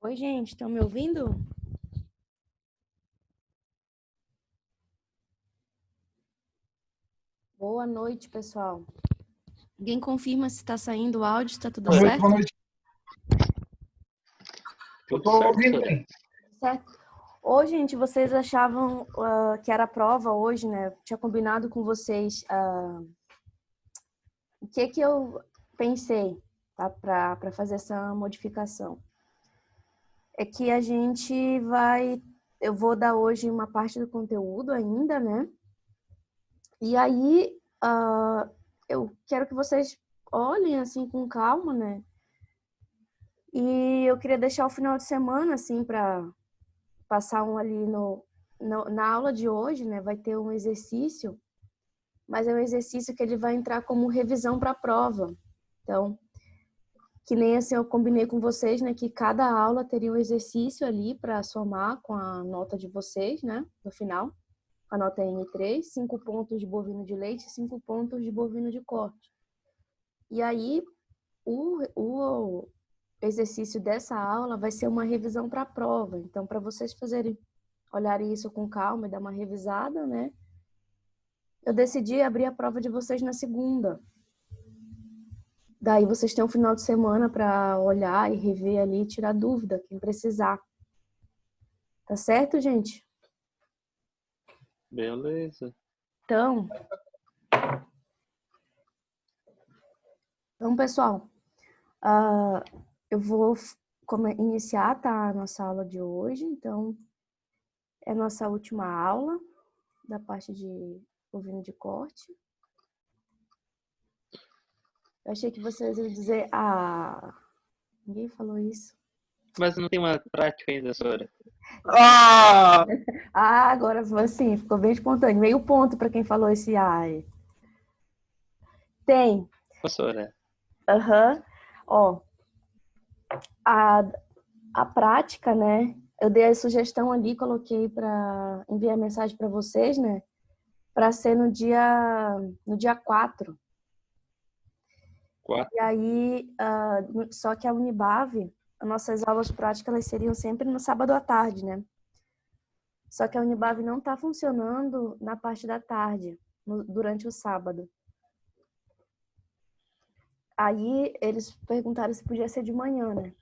Oi, gente, estão me ouvindo? Boa noite, pessoal. Alguém confirma se está saindo o áudio, está tudo certo? Boa noite. Eu tô ouvindo bem. Certo. Hoje, gente, vocês achavam que era prova hoje, né? Eu tinha combinado com vocês o que eu pensei, tá? Para fazer essa modificação. É que a gente eu vou dar hoje uma parte do conteúdo ainda, né? E aí, eu quero que vocês olhem assim com calma, né? E eu queria deixar o final de semana assim para passar ali na aula de hoje, né? Vai ter um exercício, mas é um exercício que ele vai entrar como revisão para a prova. Então, que nem assim eu combinei com vocês, né? Que cada aula teria um exercício ali para somar com a nota de vocês, né? No final, a nota é N3, 5 pontos de bovino de leite e 5 pontos de bovino de corte. E aí, o exercício dessa aula vai ser uma revisão para a prova. Então, para vocês olharem isso com calma e dar uma revisada, né? Eu decidi abrir a prova de vocês na segunda. Daí vocês têm um final de semana para olhar e rever ali, tirar dúvida, quem precisar. Tá certo, gente? Beleza. Então, pessoal, eu vou iniciar, tá, a nossa aula de hoje. Então, é a nossa última aula da parte de bovino de corte. Eu achei que vocês iam dizer, ninguém falou isso. Mas não tem uma prática ainda, Sora? Agora assim, ficou bem espontâneo. Meio ponto para quem falou esse ai. Tem. Sora. Ó, a prática, né? Eu dei a sugestão ali, coloquei para enviar mensagem para vocês, né? Para ser no dia 4. E aí, só que a Unibave, as nossas aulas práticas, elas seriam sempre no sábado à tarde, né? Só que a Unibave não está funcionando na parte da tarde, durante o sábado. Aí eles perguntaram se podia ser de manhã, né?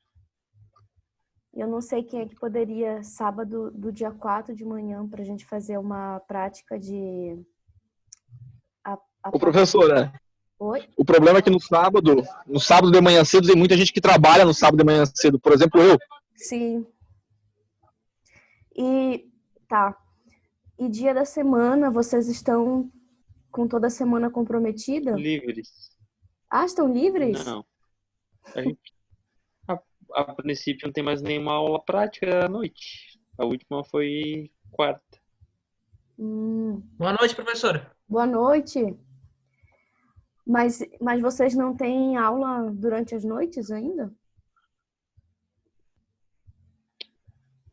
Eu não sei quem é que poderia, sábado do dia 4 de manhã, para a gente fazer uma prática de... Ô, professora, Oi? o problema é que no sábado de manhã cedo, tem muita gente que trabalha no sábado de manhã cedo. Por exemplo, eu. Sim. Tá. E dia da semana, vocês estão com toda a semana comprometida? Livres. Estão livres? Não. A gente, a princípio, não tem mais nenhuma aula prática à noite. A última foi quarta. Boa noite, professora. Boa noite. Mas vocês não têm aula durante as noites ainda?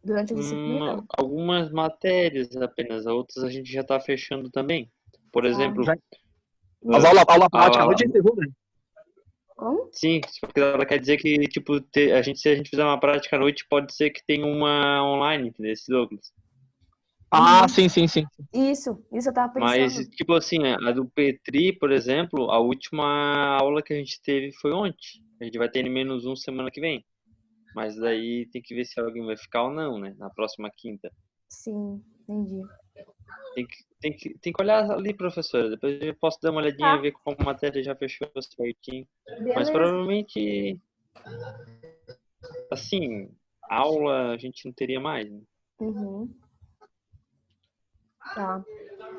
Durante a disciplina? Algumas matérias apenas, outras a gente já está fechando também. Por exemplo... As aula prática à noite é segunda. Como? Sim, porque ela quer dizer que, tipo, se a gente fizer uma prática à noite, pode ser que tenha uma online, entendeu? Douglas. Sim. Isso eu tava pensando. Mas, tipo assim, a do Petri, por exemplo, a última aula que a gente teve foi ontem. A gente vai ter menos um semana que vem. Mas daí tem que ver se alguém vai ficar ou não, né? Na próxima quinta. Sim, entendi. Tem que olhar ali, professora. Depois eu posso dar uma olhadinha e ver como a matéria já fechou certinho. Beleza. Mas provavelmente, assim, aula a gente não teria mais, né? Tá.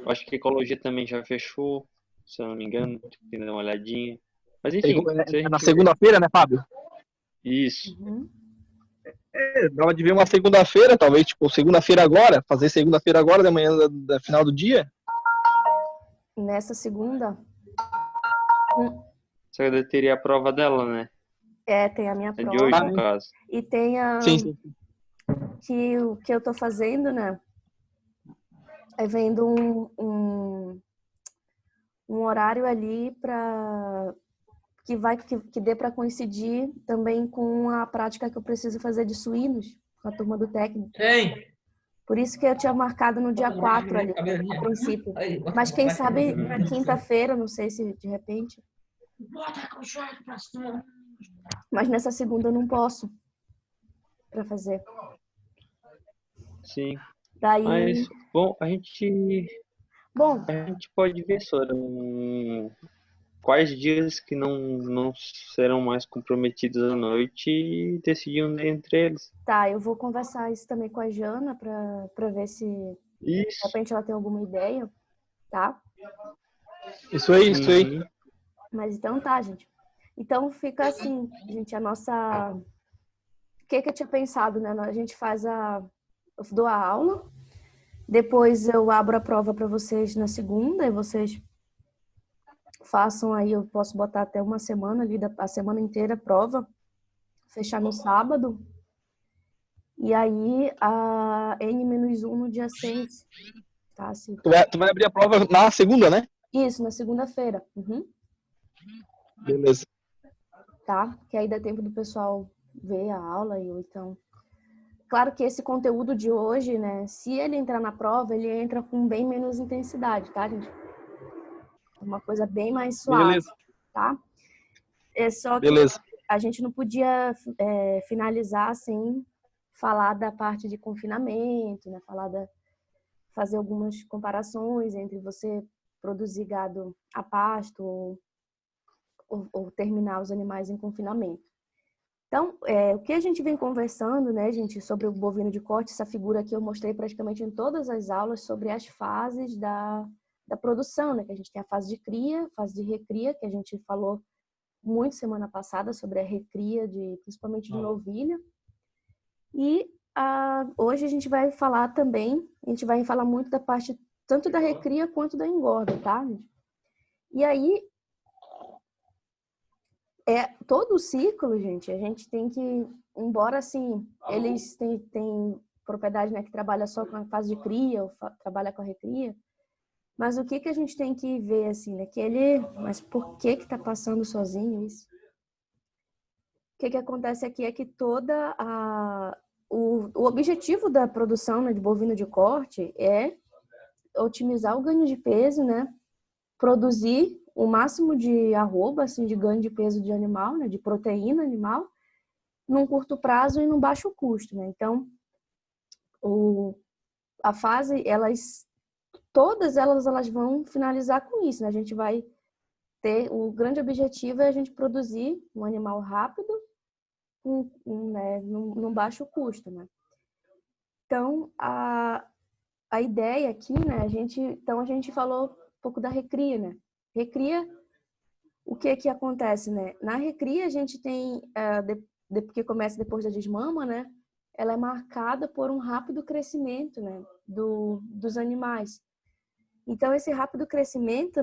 Acho que ecologia também já fechou, se eu não me engano. Tem que dar uma olhadinha. Mas enfim. É na segunda-feira, né, Fábio? Isso. Dava de ver uma segunda-feira, talvez, tipo, segunda-feira agora, fazer segunda-feira agora, da manhã, da final do dia. Nessa segunda? Só que teria a prova dela, né? Tem a minha prova. De hoje, no caso. E tem Sim. Que o que eu tô fazendo, né? É vendo um horário ali para que dê para coincidir também com a prática que eu preciso fazer de suínos com a turma do técnico. Tem. Por isso que eu tinha marcado no dia 4 ali, a princípio. Mas quem sabe na quinta-feira, não sei se de repente. Mas nessa segunda eu não posso para fazer. Sim. Daí, Mas, bom, a gente pode ver, Sora, quais dias que não serão mais comprometidos à noite e decidir um entre eles. tá, eu vou conversar isso também com a Jana para ver se de Isso. repente ela tem alguma ideia, tá? Isso aí, isso aí. Uhum. Mas então tá, gente. Então fica assim, gente, a nossa... O que eu tinha pensado, né? A gente eu dou a aula, depois eu abro a prova para vocês na segunda e vocês façam aí, eu posso botar até uma semana ali, a semana inteira a prova, fechar no sábado. E aí a N-1 no dia 6, tá? Assim. Tu vai abrir a prova na segunda, né? Isso, na segunda-feira. Uhum. Beleza. Tá? Que aí dá tempo do pessoal ver a aula e então... Claro que esse conteúdo de hoje, né? Se ele entrar na prova, ele entra com bem menos intensidade, tá, gente? Uma coisa bem mais suave, Beleza. tá? É só que Beleza. a gente não podia finalizar sem falar da parte de confinamento, né? Fazer algumas comparações entre você produzir gado a pasto ou terminar os animais em confinamento. Então, o que a gente vem conversando, né, gente, sobre o bovino de corte, essa figura aqui eu mostrei praticamente em todas as aulas sobre as fases da produção, né, que a gente tem a fase de cria, fase de recria, que a gente falou muito semana passada sobre a recria, principalmente de novilha. E hoje a gente vai falar também, a gente vai falar muito da parte tanto da recria quanto da engorda, tá, gente? E aí, todo o ciclo, gente, a gente tem que, embora assim, eles têm propriedade, né, que trabalha só com a fase de cria ou trabalha com a recria, mas o que a gente tem que ver, assim, né, mas por que tá passando sozinho isso? O que acontece aqui é que o objetivo da produção, né, de bovino de corte é otimizar o ganho de peso, né, produzir o máximo de arroba, assim, de ganho de peso de animal, né, de proteína animal, num curto prazo e num baixo custo, né? Então, a fase, todas elas vão finalizar com isso, né? A gente vai o grande objetivo é a gente produzir um animal rápido, né, num baixo custo, né? Então, a ideia aqui, né, a gente falou um pouco da recria, né? Recria, o que acontece, né? Na recria a gente tem, que começa depois da desmama, né? Ela é marcada por um rápido crescimento, né, dos animais. Então, esse rápido crescimento,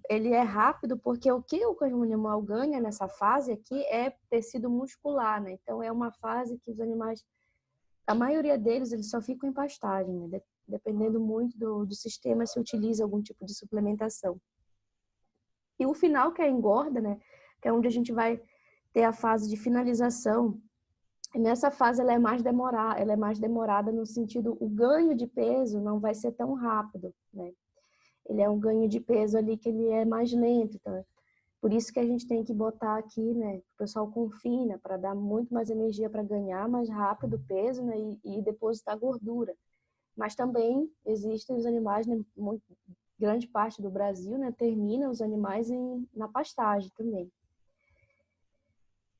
ele é rápido porque o que o animal ganha nessa fase aqui é tecido muscular, né? Então, é uma fase que os animais, a maioria deles, eles só ficam em pastagem, né? Dependendo muito do sistema, se utiliza algum tipo de suplementação. E o final, que é a engorda, né? Que é onde a gente vai ter a fase de finalização. E nessa fase, ela é mais demorada no sentido, o ganho de peso não vai ser tão rápido, né? Ele é um ganho de peso ali que ele é mais lento, então por isso que a gente tem que botar aqui, né? O pessoal confina para dar muito mais energia para ganhar mais rápido o peso, né? E depositar gordura. Mas também existem os animais, né? Grande parte do Brasil, né? Termina os animais na pastagem também.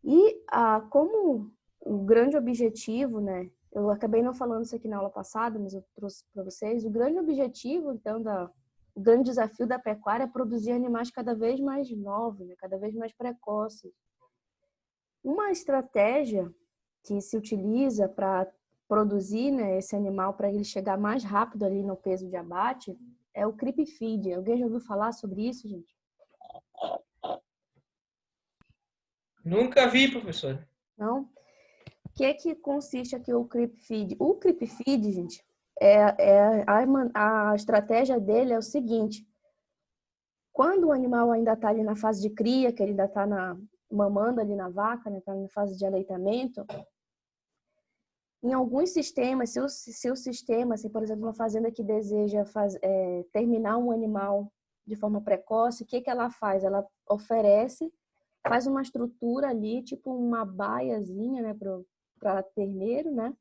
E como o grande objetivo, né? Eu acabei não falando isso aqui na aula passada, mas eu trouxe para vocês. O grande objetivo, então, o grande desafio da pecuária é produzir animais cada vez mais novos, né? Cada vez mais precoces. Uma estratégia que se utiliza para produzir, né, esse animal para ele chegar mais rápido ali no peso de abate é o creep feed. Alguém já ouviu falar sobre isso, gente? Nunca vi, professor. Não? O que consiste aqui o creep feed? O creep feed, gente, a estratégia dele é o seguinte: Quando o animal ainda está ali na fase de cria, que ele ainda está mamando ali na vaca, né, está na fase de aleitamento, em alguns sistemas, se o sistema, assim, por exemplo, uma fazenda que deseja terminar um animal de forma precoce, o que ela faz? Ela oferece, faz uma estrutura ali, tipo uma baiazinha, né, para terneiro, né?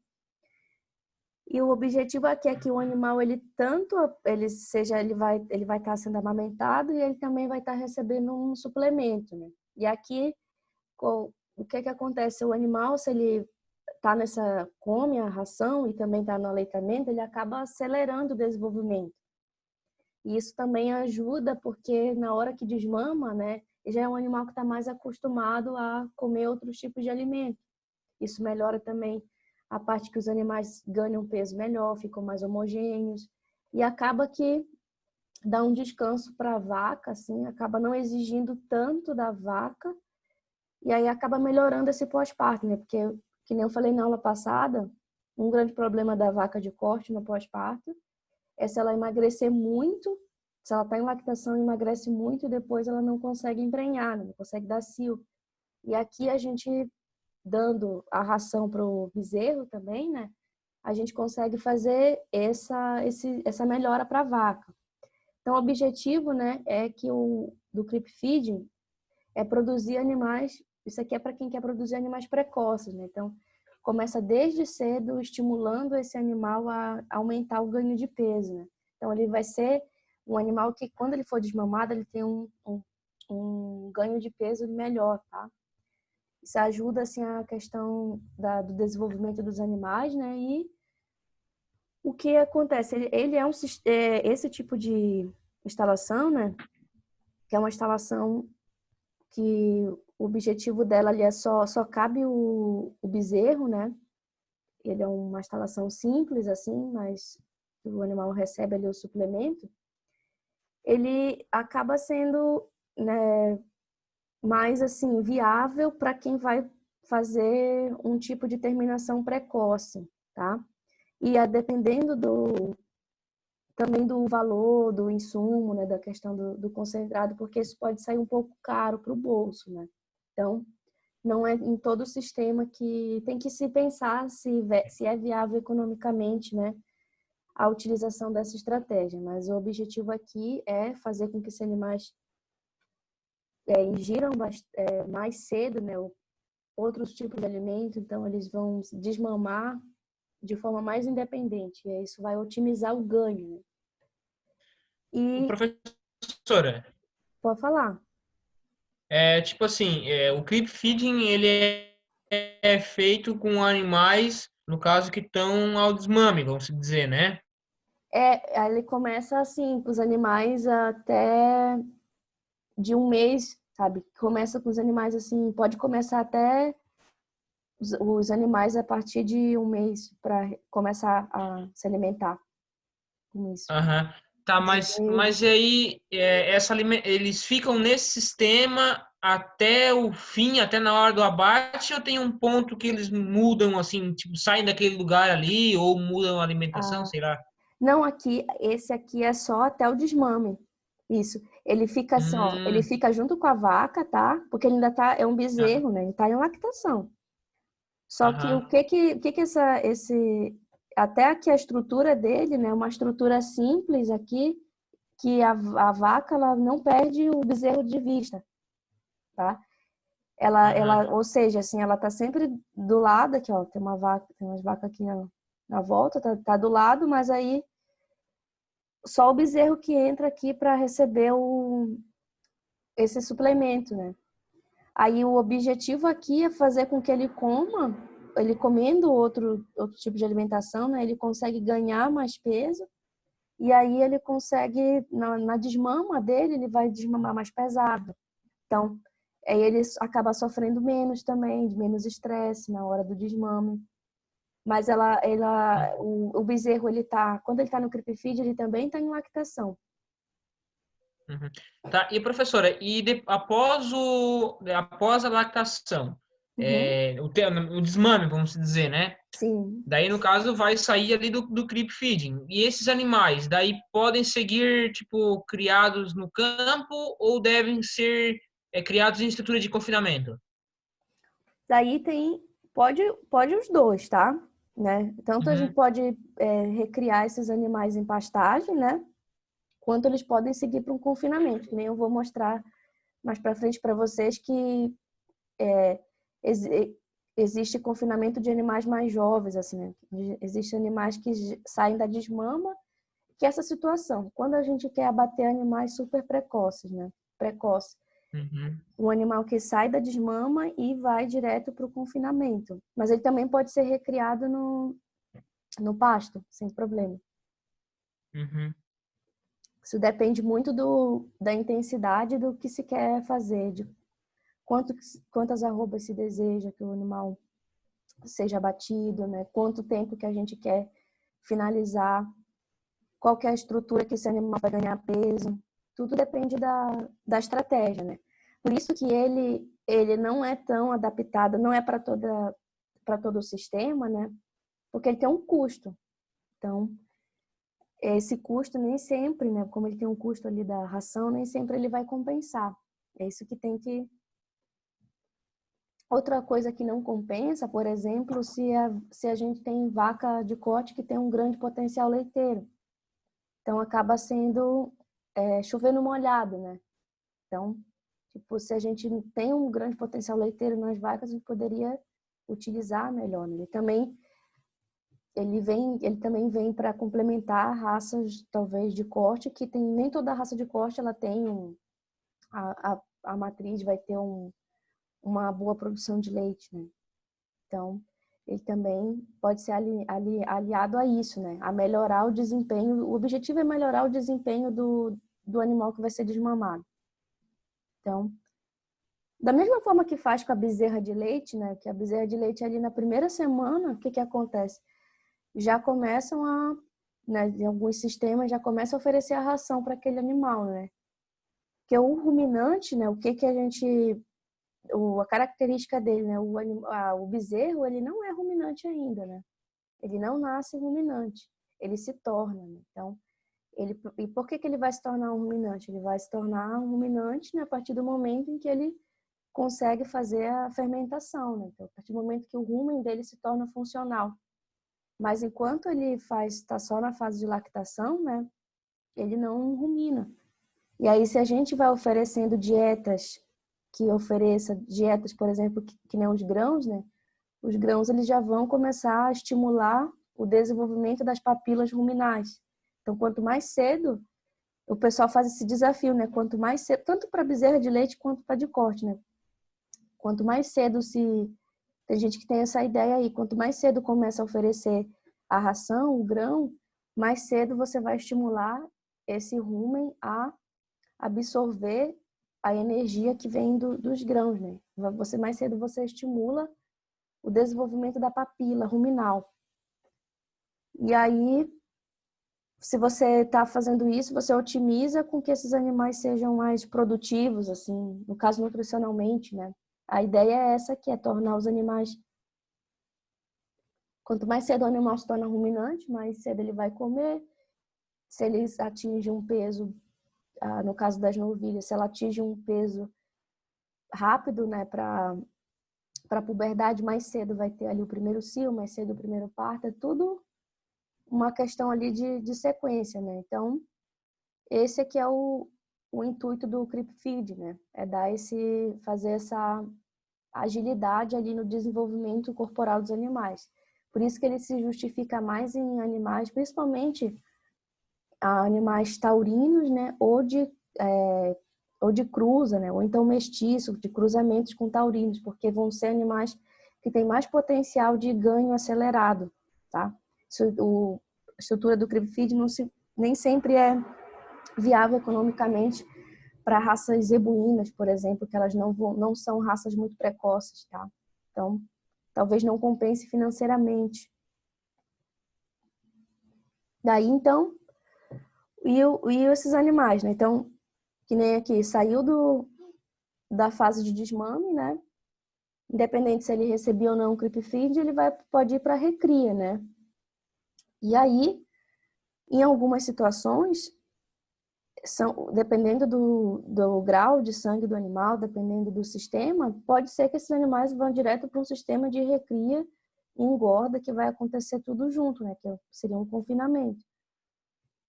E o objetivo aqui é que o animal, ele vai estar sendo amamentado e ele também vai estar recebendo um suplemento, né? E aqui, o que acontece? O animal, se ele come a ração e também está no aleitamento, ele acaba acelerando o desenvolvimento. E isso também ajuda, porque na hora que desmama, né, já é um animal que está mais acostumado a comer outros tipos de alimento. Isso melhora também a parte que os animais ganham peso melhor, ficam mais homogêneos. E acaba que dá um descanso para a vaca, assim, acaba não exigindo tanto da vaca, e aí acaba melhorando esse pós-parto, né? Porque, que nem eu falei na aula passada, um grande problema da vaca de corte no pós-parto é se ela emagrecer muito, se ela está em lactação, emagrece muito e depois ela não consegue emprenhar, não consegue dar cio. E aqui a gente, dando a ração para o bezerro também, né? A gente consegue fazer essa melhora para a vaca. Então, o objetivo, né, é que do creep feeding é produzir animais, isso aqui é para quem quer produzir animais precoces, né? Então, começa desde cedo estimulando esse animal a aumentar o ganho de peso, né? Então, ele vai ser um animal que, quando ele for desmamado, ele tem um ganho de peso melhor, tá? Isso ajuda, assim, a questão do desenvolvimento dos animais, né? E o que acontece? Ele é esse tipo de instalação, né? Que é uma instalação que o objetivo dela ali é só cabe o bezerro, né? Ele é uma instalação simples, assim, mas o animal recebe ali o suplemento. Ele acaba sendo, né, mais, assim, viável para quem vai fazer um tipo de terminação precoce, tá? E dependendo também do valor do insumo, né, da questão do concentrado, porque isso pode sair um pouco caro para o bolso, né? Então, não é em todo o sistema que tem que se pensar se é viável economicamente, né, a utilização dessa estratégia. Mas o objetivo aqui é fazer com que esses animais ingiram mais cedo, né, outros tipos de alimento, então eles vão se desmamar de forma mais independente. E isso vai otimizar o ganho, né? E Professora, pode falar. tipo assim, o creep feeding ele é feito com animais, no caso, que estão ao desmame, vamos dizer, né? Aí ele começa assim, com os animais até de um mês, sabe? Começa com os animais assim, pode começar até os animais a partir de um mês para começar a se alimentar com isso. Aham. Tá, mas e aí eles ficam nesse sistema até o fim, até na hora do abate, ou tem um ponto que eles mudam, assim, tipo, saem daquele lugar ali, ou mudam a alimentação, Ah, sei lá? não, esse aqui é só até o desmame. Isso. Ele fica assim, ó, ele Hum, fica junto com a vaca, tá? Porque ele ainda é um ah, bezerro, né? Ele tá em lactação. Só que aham, até aqui a estrutura dele, né? Uma estrutura simples aqui, que a vaca, ela não perde o bezerro de vista, tá? aham, Ou seja, assim, ela tá sempre do lado aqui, ó. Tem umas vacas aqui na volta, tá do lado, mas aí só o bezerro que entra aqui para receber esse suplemento, né? Aí o objetivo aqui é fazer com que ele comendo outro tipo de alimentação, né? Ele consegue ganhar mais peso e aí ele consegue, na desmama dele, ele vai desmamar mais pesado. Então, aí ele acaba sofrendo menos também, de menos estresse na hora do desmame. Mas o bezerro, quando ele tá no creep feed, ele também tá em lactação. uhum. Tá, e professora, após a lactação, Uhum. o desmame, vamos dizer, né? Sim. Daí, no caso, vai sair ali do creep feeding. E esses animais, daí podem seguir, tipo, criados no campo ou devem ser criados em estrutura de confinamento? Daí pode os dois, tá? Né? Tanto a gente Uhum. pode recriar esses animais em pastagem, né? Quanto eles podem seguir para um confinamento, que nem eu vou mostrar mais para frente para vocês que existe confinamento de animais mais jovens, assim, né? Existem animais que saem da desmama, que é essa situação. Quando a gente quer abater animais super precoces, né? Precoce. Uhum. Um animal que sai da desmama e vai direto para o confinamento. Mas ele também pode ser recriado no pasto, sem problema. Uhum. Isso depende muito da intensidade do que se quer fazer, de quantas arrobas se deseja que o animal seja abatido, né? Quanto tempo que a gente quer finalizar, qual que é a estrutura que esse animal vai ganhar peso. Tudo depende da estratégia, né? Por isso que ele não é tão adaptado, não é para todo o sistema, né? Porque ele tem um custo. Então, esse custo nem sempre, né? Como ele tem um custo ali da ração, nem sempre ele vai compensar. É isso que tem que... Outra coisa que não compensa, por exemplo, se a gente tem vaca de corte que tem um grande potencial leiteiro. Então, acaba sendo chover no molhado, né? Então, tipo, se a gente tem um grande potencial leiteiro nas vacas, a gente poderia utilizar melhor, né? Ele também vem para complementar raças, talvez, de corte, que tem, nem toda raça de corte, ela tem a matriz vai ter uma boa produção de leite, né? Então, ele também pode ser aliado a isso, né? A melhorar o desempenho. O objetivo é melhorar o desempenho do animal que vai ser desmamado. Então, da mesma forma que faz com a bezerra de leite, né? Que a bezerra de leite ali na primeira semana, o que acontece? Já começam né, em alguns sistemas, já começam a oferecer a ração para aquele animal, né? Porque o ruminante, né? A característica dele, né? O bezerro, ele não é ruminante ainda, né? Ele não nasce ruminante, ele se torna, né? Então, e por que ele vai se tornar um ruminante? Ele vai se tornar um ruminante, né, a partir do momento em que ele consegue fazer a fermentação, né? Então, a partir do momento que o rumen dele se torna funcional. Mas enquanto ele está só na fase de lactação, né, ele não rumina. E aí, se a gente vai oferecendo dietas por exemplo, que nem os grãos, né? Os grãos eles já vão começar a estimular o desenvolvimento das papilas ruminais. Então, quanto mais cedo, o pessoal faz esse desafio, né? Quanto mais cedo, tanto para bezerra de leite quanto para de corte, né? Quanto mais cedo tem gente que tem essa ideia aí, quanto mais cedo começa a oferecer a ração, o grão, mais cedo você vai estimular esse rumen a absorver a energia que vem dos grãos, né? Mais cedo você estimula o desenvolvimento da papila ruminal. E aí, se você está fazendo isso, você otimiza com que esses animais sejam mais produtivos, assim, no caso nutricionalmente, né? A ideia é essa aqui, é tornar os animais... Quanto mais cedo o animal se torna ruminante, mais cedo ele vai comer. Se ele atinge um peso, no caso das novilhas, se ela atinge um peso rápido, né, para a puberdade, mais cedo vai ter ali o primeiro cio, mais cedo o primeiro parto, é tudo uma questão ali de sequência, né? Então, esse aqui é o intuito do Creep Feed, né? É fazer essa agilidade ali no desenvolvimento corporal dos animais. Por isso que ele se justifica mais em animais, principalmente animais taurinos, né? Ou de cruza, né? Ou então mestiço, de cruzamentos com taurinos, porque vão ser animais que têm mais potencial de ganho acelerado, tá? A estrutura do crib feed nem sempre é viável economicamente para raças zebuínas, por exemplo, que elas não são raças muito precoces, tá? Então, talvez não compense financeiramente. Daí, então, e esses animais, né? Então, que nem aqui, saiu da fase de desmame, né? independente se ele recebia ou não o creep feed, ele pode ir para recria, né? E aí, em algumas situações, dependendo do grau de sangue do animal, dependendo do sistema, pode ser que esses animais vão direto para um sistema de recria e engorda, que vai acontecer tudo junto, né? Que seria um confinamento.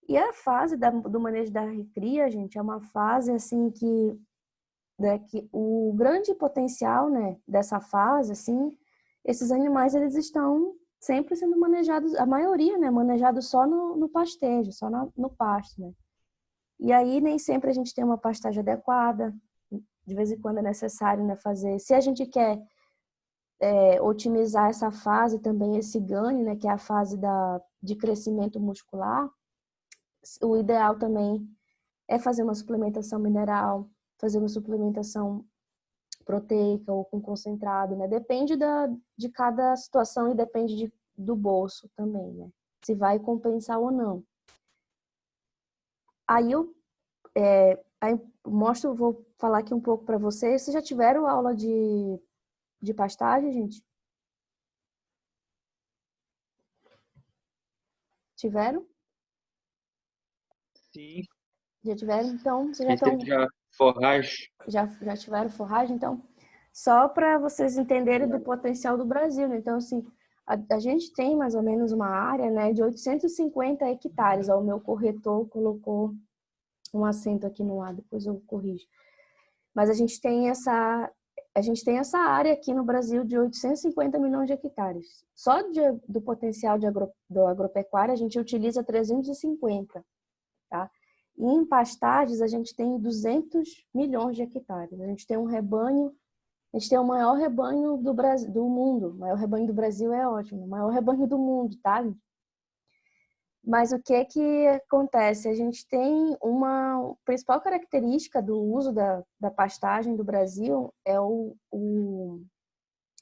E a fase do manejo da recria, gente, é uma fase assim que o grande potencial, né, dessa fase, assim, esses animais eles estão sempre sendo manejados, a maioria, né, manejado só no pastejo, só no pasto, né. E aí nem sempre a gente tem uma pastagem adequada, de vez em quando é necessário, né, fazer. Se a gente quer otimizar essa fase também, esse ganho, né, que é a fase de crescimento muscular, o ideal também é fazer uma suplementação mineral, fazer uma suplementação proteica ou com concentrado, né? Depende de cada situação e depende do bolso também, né? Se vai compensar ou não. Aí vou falar aqui um pouco para vocês. Vocês já tiveram aula de pastagem, gente? Tiveram? Sim. Já tiveram? Então, vocês A gente teve já forragem. já tiveram forragem? Então, só para vocês entenderem do potencial do Brasil, né? Então, assim, a gente tem mais ou menos uma área, né, de 850 hectares. Ó, o meu corretor colocou um acento aqui no ar, depois eu corrijo. Mas a gente tem essa área aqui no Brasil de 850 milhões de hectares. Só do potencial do agropecuário a gente utiliza 350, tá? E em pastagens a gente tem 200 milhões de hectares. A gente tem o maior rebanho do mundo. O maior rebanho do Brasil é ótimo. O maior rebanho do mundo, tá? Mas o que acontece? A gente tem uma principal característica do uso da pastagem do Brasil é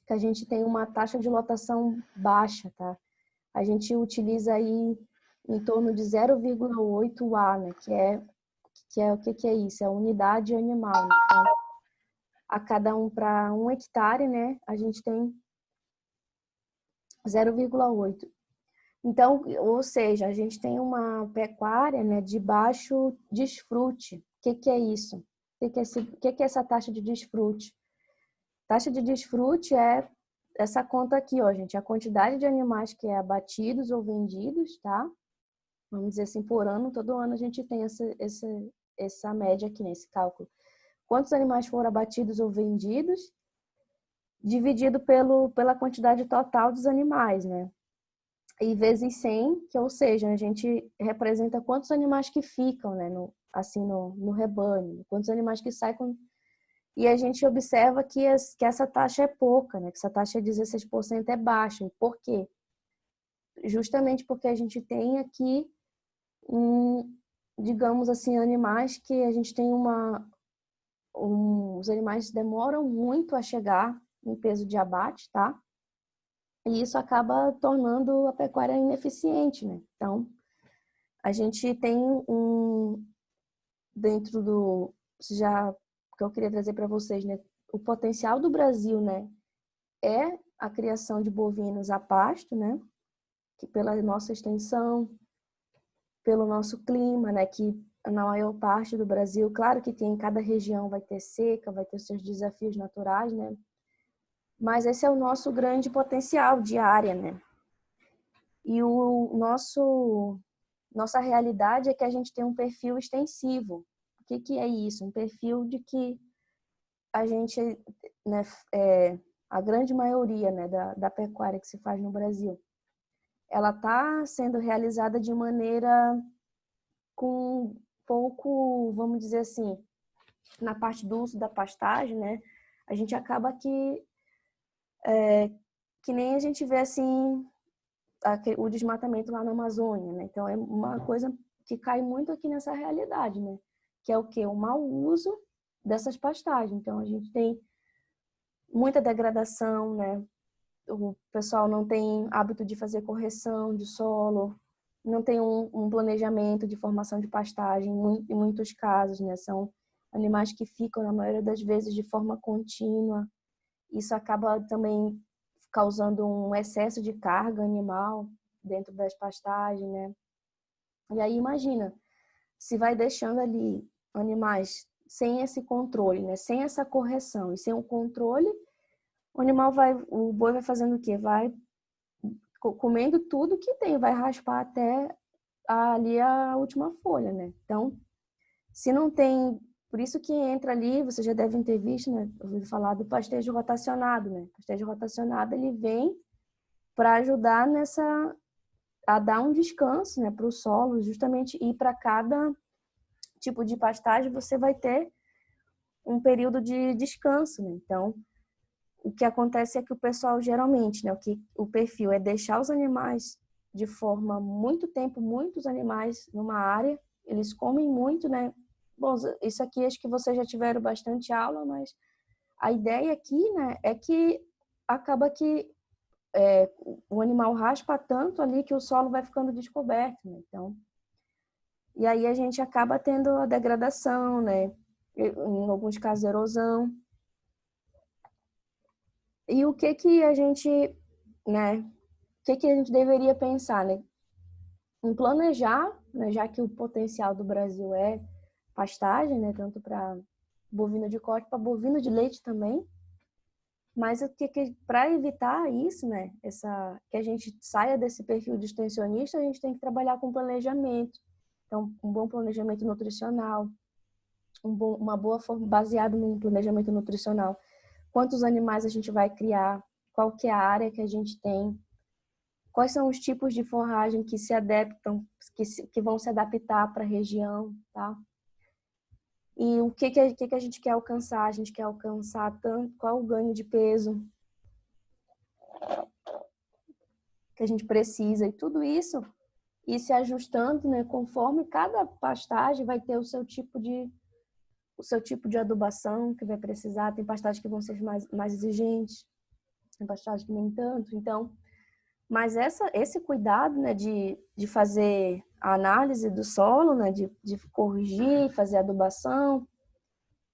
que a gente tem uma taxa de lotação baixa, tá? A gente utiliza aí em torno de 0,8 A, né? O que é isso? É a unidade animal. Né? Então, para 1 hectare, né? A gente tem 0,8. Então, ou seja, a gente tem uma pecuária, né, de baixo desfrute. O que é isso? O que é essa taxa de desfrute? Taxa de desfrute é essa conta aqui, ó, gente, a quantidade de animais que é abatidos ou vendidos, tá? Vamos dizer assim, por ano, todo ano a gente tem essa média aqui nesse cálculo. Quantos animais foram abatidos ou vendidos, dividido pela quantidade total dos animais, né? E vezes 100, ou seja, a gente representa quantos animais que ficam, né, no rebanho, quantos animais que saem. E a gente observa que essa taxa é pouca, né, que essa taxa de 16% é baixa. Por quê? Justamente porque a gente tem aqui, digamos assim, animais que a gente tem os animais demoram muito a chegar em peso de abate, tá? E isso acaba tornando a pecuária ineficiente, né? Então, a gente tem dentro que eu queria trazer para vocês, né? O potencial do Brasil, né? É a criação de bovinos a pasto, né? Que pela nossa extensão, pelo nosso clima, né? Que na maior parte do Brasil, claro que em cada região vai ter seca, vai ter seus desafios naturais, né? Mas esse é o nosso grande potencial de área, né? E nossa realidade é que a gente tem um perfil extensivo. O que é isso? Um perfil de que a gente, né, a grande maioria, né, da pecuária que se faz no Brasil, ela está sendo realizada de maneira com pouco, vamos dizer assim, na parte do uso da pastagem, né? A gente acaba que nem a gente vê assim o desmatamento lá na Amazônia, né? Então é uma coisa que cai muito aqui nessa realidade, né? Que é o quê? O mau uso dessas pastagens. Então a gente tem muita degradação, né? O pessoal não tem hábito de fazer correção de solo, não tem um planejamento de formação de pastagem, em muitos casos, né? São animais que ficam, na maioria das vezes, de forma contínua. Isso acaba também causando um excesso de carga animal dentro das pastagens, né? E aí imagina, se vai deixando ali animais sem esse controle, né? Sem essa correção e sem o controle, o boi vai fazendo o quê? Vai comendo tudo que tem, vai raspar até ali a última folha, né? Então, se não tem, por isso que entra ali, vocês já devem ter visto, né? Ouvido falar do pastejo rotacionado, né? O pastejo rotacionado, ele vem para ajudar a dar um descanso, né, para o solo, justamente, e para cada tipo de pastagem você vai ter um período de descanso, né? Então, o que acontece é que o pessoal geralmente, né, o perfil é deixar os animais de forma muito tempo, muitos animais numa área, eles comem muito, né? Bom, isso aqui acho que vocês já tiveram bastante aula, mas a ideia aqui, né, é que acaba que o animal raspa tanto ali que o solo vai ficando descoberto, né? Então, e aí a gente acaba tendo a degradação, né? Em alguns casos, erosão. E o que a gente, né? O que a gente deveria pensar, né? Em planejar, né? Já que o potencial do Brasil é pastagem, né? Tanto para bovino de corte, para bovino de leite também. Mas para evitar isso, né? Que a gente saia desse perfil de extensionista, a gente tem que trabalhar com planejamento. Então, um bom planejamento nutricional, uma boa forma baseado num planejamento nutricional. Quantos animais a gente vai criar? Qual que é a área que a gente tem? Quais são os tipos de forragem que se adaptam, que vão se adaptar para a região, tá? E o que a gente quer alcançar? A gente quer alcançar qual o ganho de peso que a gente precisa, e tudo isso ir se ajustando, né, conforme cada pastagem vai ter o seu tipo de adubação que vai precisar. Tem pastagens que vão ser mais exigentes, tem pastagens que nem tanto. Então, mas esse cuidado, né, de fazer a análise do solo, né, de corrigir, fazer a adubação,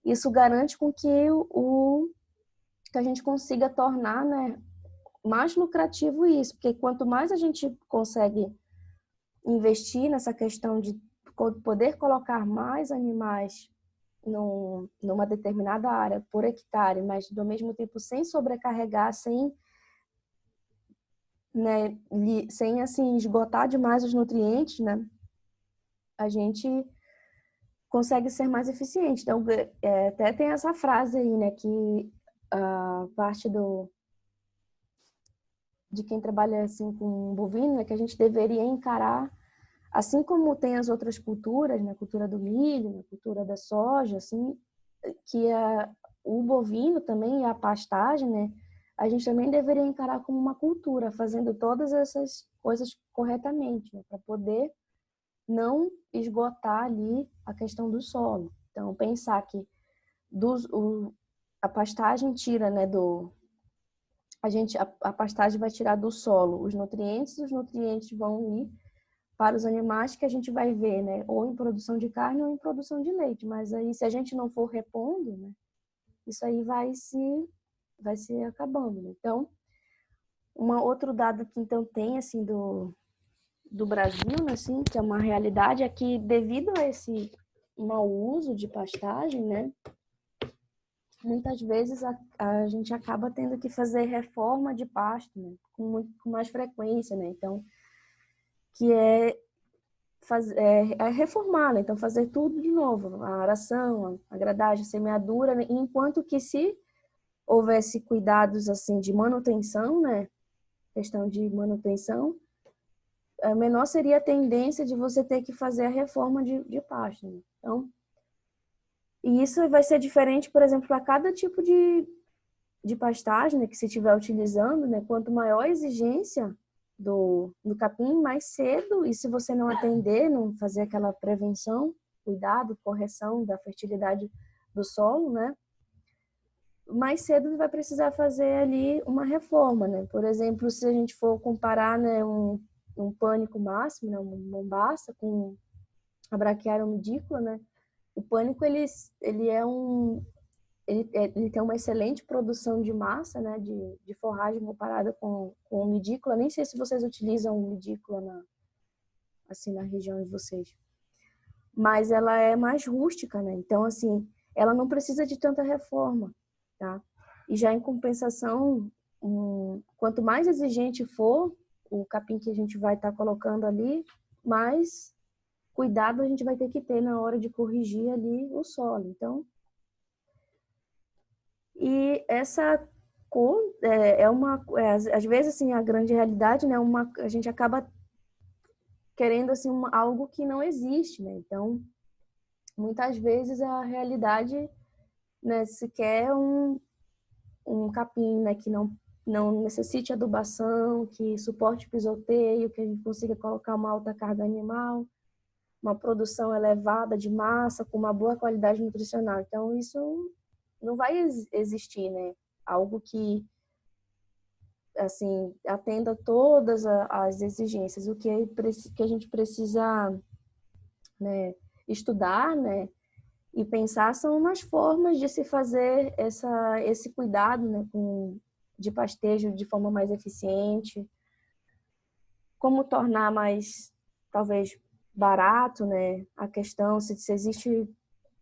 isso garante com que que a gente consiga tornar, né, mais lucrativo isso, porque quanto mais a gente consegue investir nessa questão de poder colocar mais animais numa determinada área por hectare, mas do mesmo tempo sem sobrecarregar, né, sem assim esgotar demais os nutrientes, né, a gente consegue ser mais eficiente. Então, até tem essa frase aí, né, que a parte de quem trabalha assim com bovino, né, que a gente deveria encarar, assim como tem as outras culturas, na cultura do milho, na cultura da soja, assim, que o bovino também, a pastagem, né, a gente também deveria encarar como uma cultura, fazendo todas essas coisas corretamente, né, para poder não esgotar ali a questão do solo. Então, pensar que a pastagem tira, né, a pastagem vai tirar do solo os nutrientes vão ir para os animais que a gente vai ver, né, ou em produção de carne ou em produção de leite. Mas aí, se a gente não for repondo, né, isso aí vai se acabando, né? Então, outro dado que então tem assim do Brasil, né, assim, que é uma realidade, é que devido a esse mau uso de pastagem, né, muitas vezes a gente acaba tendo que fazer reforma de pasto, né, com mais frequência, né? Então, que é reformar, né? Então fazer tudo de novo, a aração, a gradagem, a semeadura, né? Enquanto que se houvesse cuidados assim de manutenção, né? Questão de manutenção, menor seria a tendência de você ter que fazer a reforma de pasto, né? Então, e isso vai ser diferente, por exemplo, para cada tipo de pastagem, né, que se estiver utilizando, né? Quanto maior a exigência do capim, mais cedo, e se você não atender, não fazer aquela prevenção, cuidado, correção da fertilidade do solo, né, mais cedo vai precisar fazer ali uma reforma, né? Por exemplo, se a gente for comparar, né, um pânico máximo, né, uma mombaça com a braquiária umidícola, né, o pânico ele ele tem uma excelente produção de massa, né, de forragem comparada com umidícola. Nem sei se vocês utilizam umidícola assim, na região de vocês. Mas ela é mais rústica, né? Então, assim, ela não precisa de tanta reforma, tá? E já em compensação, quanto mais exigente for o capim que a gente vai estar colocando ali, mais cuidado a gente vai ter que ter na hora de corrigir ali o solo. Então, e essa cor às vezes assim a grande realidade, né? A gente acaba querendo assim algo que não existe, né? Então, muitas vezes a realidade, né, se quer um capim, né, que não necessite adubação, que suporte pisoteio, que a gente consiga colocar uma alta carga animal, uma produção elevada de massa, com uma boa qualidade nutricional. Então, isso não vai existir, né? Algo que, assim, atenda todas as exigências. O que a gente precisa, né, estudar, né, e pensar são nas formas de se fazer esse cuidado, né, de pastejo de forma mais eficiente, como tornar mais, talvez, barato, né, a questão, se existe...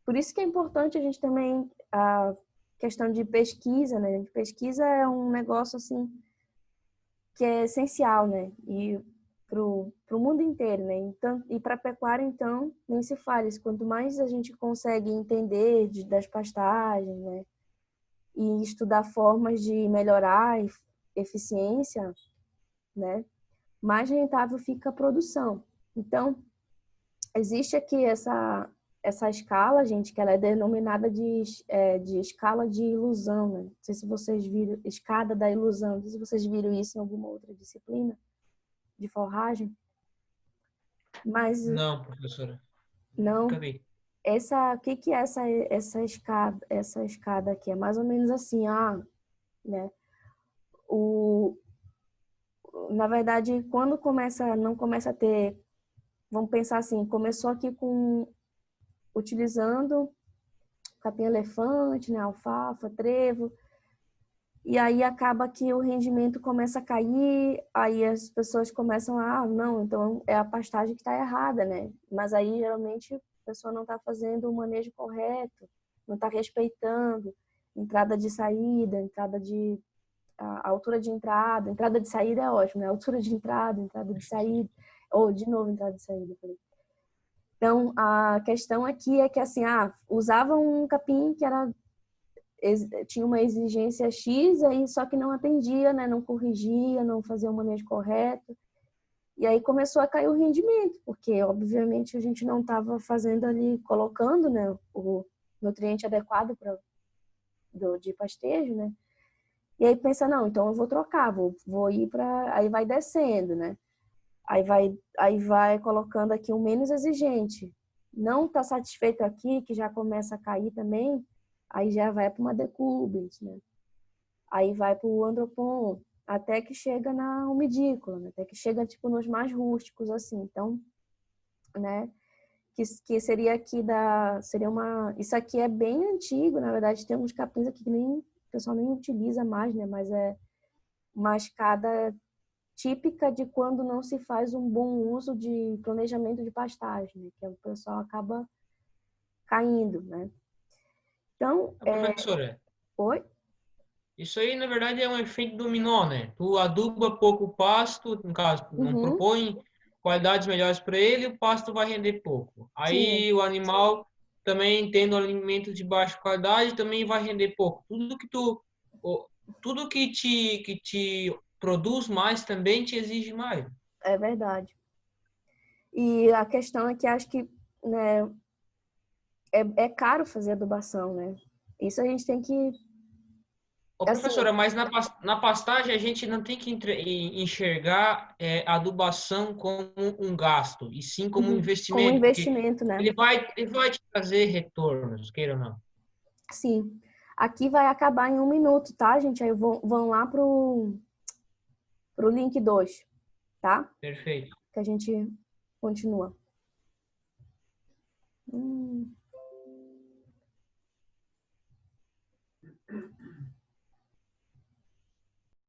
Por isso que é importante a gente também, a questão de pesquisa, né, pesquisa é um negócio, assim, que é essencial, né, e pro mundo inteiro, né, então, e para a pecuária, então, nem se fale, quanto mais a gente consegue entender das pastagens, né, e estudar formas de melhorar a eficiência, né, mais rentável fica a produção. Então, existe aqui essa escala, gente, que ela é denominada de escala de ilusão, né? Não sei se vocês viram, escada da ilusão, não sei se vocês viram isso em alguma outra disciplina de forragem, mas Não, professora. não, Nunca vi. o que é essa escada aqui? É mais ou menos assim, né? Na verdade, quando não começa a ter, vamos pensar assim, começou aqui utilizando capim-elefante, né, alfafa, trevo, e aí acaba que o rendimento começa a cair, aí as pessoas começam não, então é a pastagem que está errada, né? Mas aí geralmente a pessoa não está fazendo o manejo correto, não está respeitando entrada de saída, a altura de entrada de saída é ótimo, né? Altura de entrada de saída, ou de novo entrada de saída. Então, a questão aqui é que, assim, usavam um capim que tinha uma exigência X, aí só que não atendia, né? Não corrigia, não fazia o manejo correto. E aí começou a cair o rendimento, porque, obviamente, a gente não estava fazendo ali, colocando, né, o nutriente adequado de pastejo, né? E aí pensa, não, então eu vou trocar, vou ir para... Aí vai descendo, né? Aí vai colocando aqui o menos exigente. Não está satisfeito aqui, que já começa a cair também, aí já vai para uma decúbitos, né? Aí vai para o andropon, até que chega na umidícola, né? Até que chega tipo nos mais rústicos, assim. Então, né? Que seria aqui isso aqui é bem antigo, na verdade tem uns capins aqui que o pessoal nem utiliza mais, né? Mas é uma escada típica de quando não se faz um bom uso de planejamento de pastagem, né? Que o pessoal acaba caindo, né? Então, Professora, oi? isso aí, na verdade, é um efeito dominó, né? Tu aduba pouco o pasto, no caso, tu não Uhum, propõe qualidades melhores para ele, o pasto vai render pouco. sim, Aí o animal, também tendo alimento de baixa qualidade, também vai render pouco. Tudo que te produz mais também te exige mais. é verdade. E a questão é que acho que, né, é caro fazer adubação, né? Isso a gente tem que, Ô, assim, professora, mas na pastagem a gente não tem que enxergar a adubação como um gasto, e sim como um como investimento, porque investimento, né? ele vai te trazer retornos, queira ou não. Sim. Aqui vai acabar em 1 minuto, tá, gente? Aí vão lá pro link 2, tá? Perfeito. Que a gente continua.